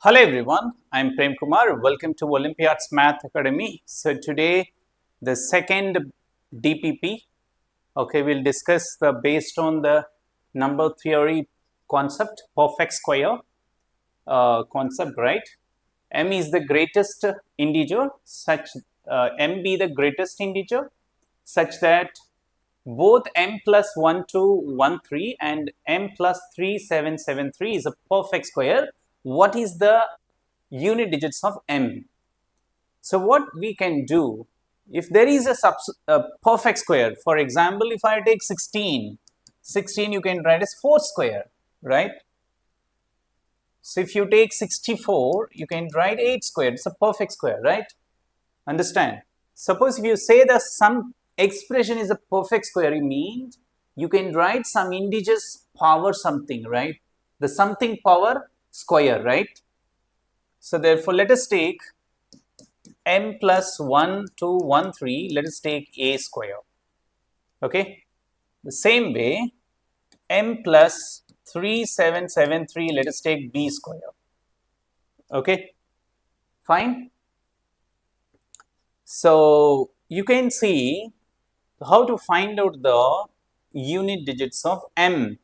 Hello everyone, I am Prem Kumar. Welcome to Olympiads Math Academy. So today the second DPP. Okay, we'll discuss based on the number theory concept, perfect square concept, right? M is the greatest integer, M be the greatest integer, such that both m plus 1213 and m plus 3773 is a perfect square. What is the unit digits of m? So what we can do, if there is a perfect square, for example, if I take 16 you can write as 4 square, right? So if you take 64, you can write 8 square. It's a perfect square, right? Understand? Suppose if you say the some expression is a perfect square, it means you can write some integers power something, right? The something power square, right? So therefore, let us take m plus 1, 2, 1, 3. Let us take a square. Okay. The same way, m plus 3, 7, 7, 3. Let us take b square. Okay. Fine. So you can see how to find out the unit digits of m.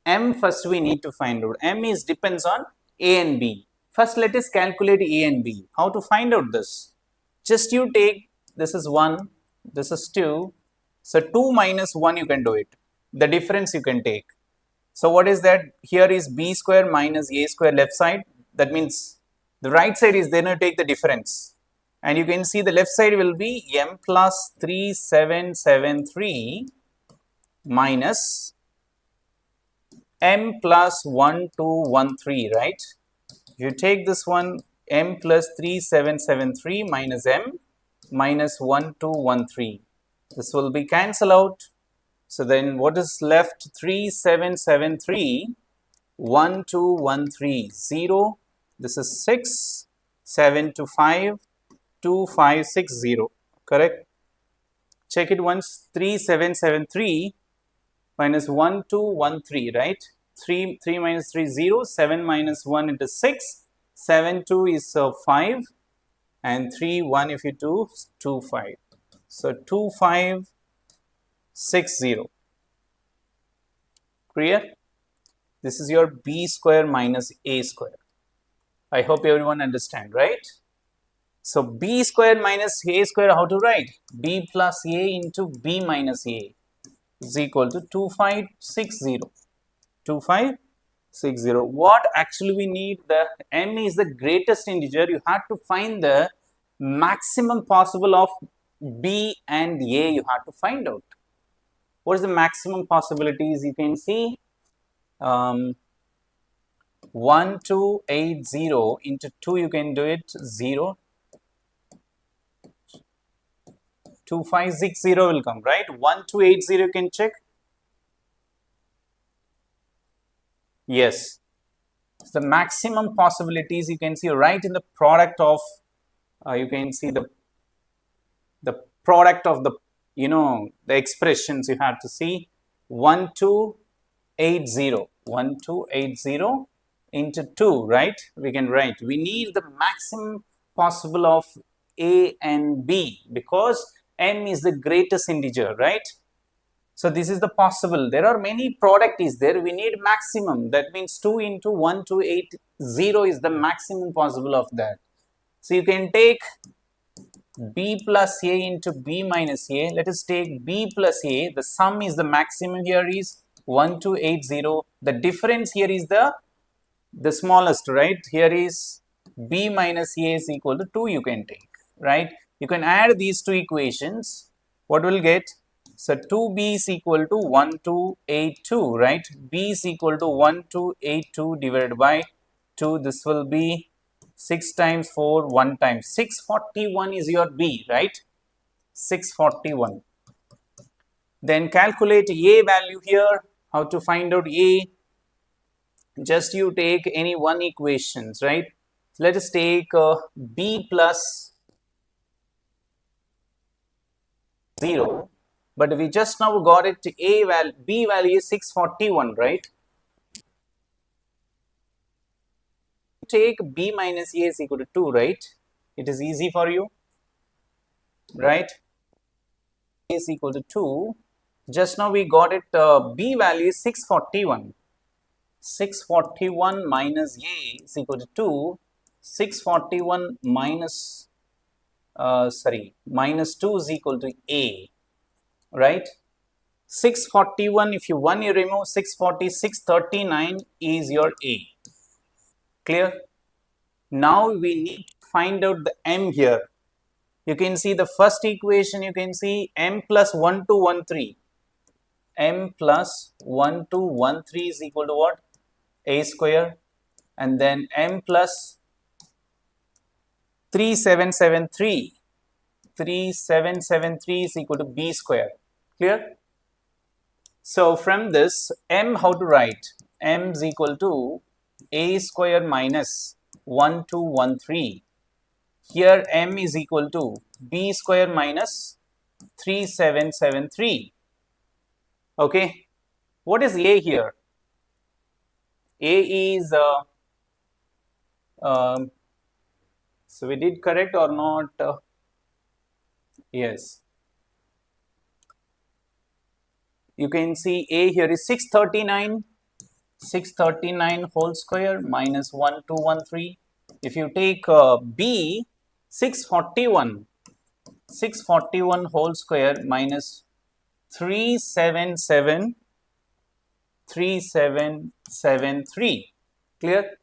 M first we need to find out. M is depends on a and b. First let us calculate a and b. How to find out this? Just you take, this is 1, this is 2. So 2 minus 1 you can do it. The difference you can take. So what is that? Here is b square minus a square left side. That means the right side is then you take the difference. And you can see the left side will be m plus 3773 minus m plus 1213, right? You take this one, m plus 3773 minus m minus 1213. This will be cancel out. So then what is left? 3773, 1213, 0. This is 6, 7 to 5, 2560, correct? Check it once. 3773 minus 1213, right? 3 minus 3 0, 7 minus 1 into 6, 7 2 is 5, and 3 1 if you do 2 5. So 2560. Clear? This is your b square minus a square. I hope everyone understand, right? So b square minus a square, how to write? B plus a into b minus a is equal to 2560. 2560. What actually we need? The m is the greatest integer. You have to find the maximum possible of b and a. You have to find out. What is the maximum possibilities? You can see 1280 into 2 you can do it 0. 2560 will come, right? 1280 you can check. Yes. So the maximum possibilities you can see right in the product of you can see the product of the the expressions you have to see 1280 into 2, right? We can write. We need the maximum possible of a and b because m is the greatest integer, right? So this is the possible. There are many product is there. We need maximum. That means 2 into 1280 is the maximum possible of that. So you can take b plus a into b minus a. Let us take b plus a. The sum is the maximum here is 1280. The difference here is the smallest, right? Here is b minus a is equal to 2 you can take, right? You can add these two equations. What will get? So 2b is equal to 1282, right? b is equal to 1282 divided by 2. This will be 6 times 4, 1 times 641 is your b, right? 641. Then calculate a value here. How to find out a? Just you take any one equations, right? Let us take b plus 0. But we just now got it a value, b value is 641, right? take b minus a is equal to 2, right? It is easy for you, right? A is equal to 2. Just now we got it, b value is 641. 641 minus a is equal to 2. 641 minus, minus 2 is equal to a, right? 641, if you remove 640, 639 is your a. Clear? Now we need to find out the m here. You can see the first equation, you can see m plus 1213. M plus 1213 is equal to what? A square. And then m plus 3773. 3773 is equal to b square. Clear? So from this, m how to write? M is equal to a square minus 1213. Here m is equal to b square minus 3773. Okay. What is a here? A is, so we did correct or not? Yes. You can see a here is 639. 639 whole square minus 1213. If you take b, 641. 641 whole square minus 3773. Clear?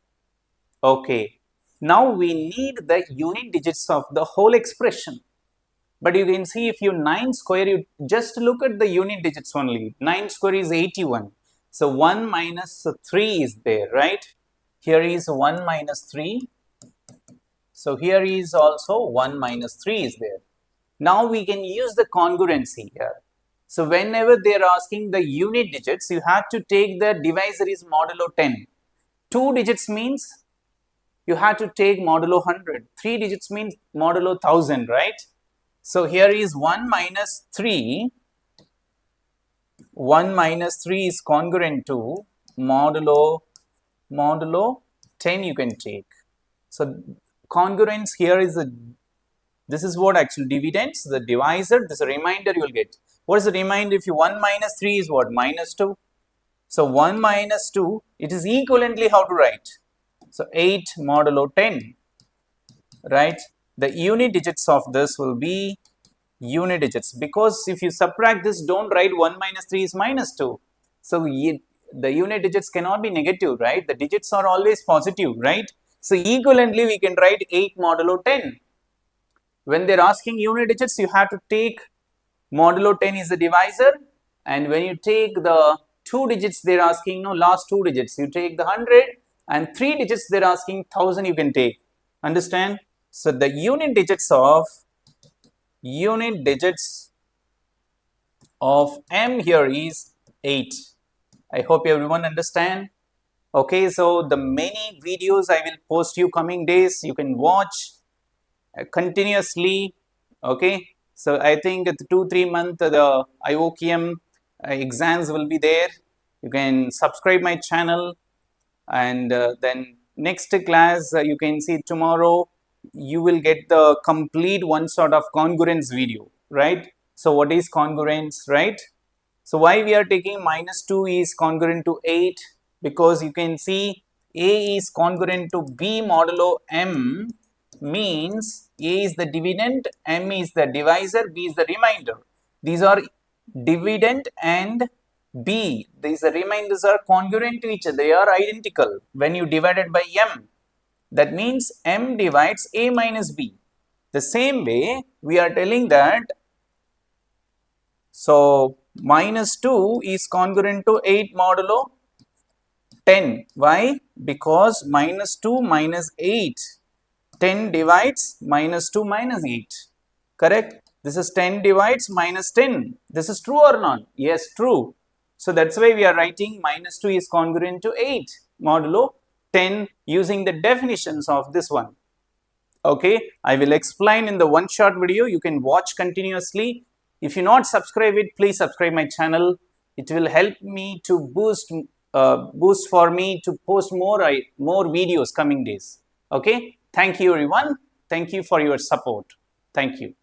Okay. Now we need the unit digits of the whole expression. But you can see if you 9 square, you just look at the unit digits only. 9 square is 81. So 1 minus 3 is there, right? Here is 1 minus 3. So here is also 1 minus 3 is there. Now we can use the congruency here. So whenever they are asking the unit digits, you have to take the divisor is modulo 10. 2 digits means you have to take modulo 100. 3 digits means modulo 1000, right? So here is 1 minus 3. 1 minus 3 is congruent to modulo 10 you can take. So congruence here is this is what actually dividends, the divisor, this is a remainder you will get. What is the remainder? If you 1 minus 3 is what? Minus 2. So 1 minus 2, it is equivalently how to write? So 8 modulo 10, right? The unit digits of this will be unit digits, because if you subtract this, don't write 1 minus 3 is minus 2. So the unit digits cannot be negative, right? The digits are always positive, right? So equivalently we can write 8 modulo 10. When they're asking unit digits, you have to take modulo 10 is the divisor, and when you take the 2 digits they're asking, no, last 2 digits, you take the 100, and 3 digits they're asking 1000 you can take. Understand? So the unit digits of m here is 8. I hope everyone understand. Okay, so the many videos I will post you coming days, you can watch continuously. Okay, so I think at 2-3 months the IOQM exams will be there. You can subscribe my channel, and then next class you can see tomorrow you will get the complete one sort of congruence video, right? So what is congruence, right? So why we are taking minus 2 is congruent to 8, because you can see a is congruent to b modulo m, means a is the dividend, m is the divisor, b is the remainder. These are dividend and b, these remainders are congruent to each other, they are identical when you divide it by m. That means m divides a minus b. The same way we are telling that, so minus 2 is congruent to 8 modulo 10. Why? Because minus 2 minus 8, 10 divides minus 2 minus 8. Correct? This is 10 divides minus 10. This is true or not? Yes, true. So that's why we are writing minus 2 is congruent to 8 modulo 10 using the definitions of this one. Okay, I will explain in the one short video. You can watch continuously. If you not subscribe it, please subscribe my channel. It will help me to boost boost for me to post more videos coming days. Okay, thank you everyone. Thank you for your support. Thank you.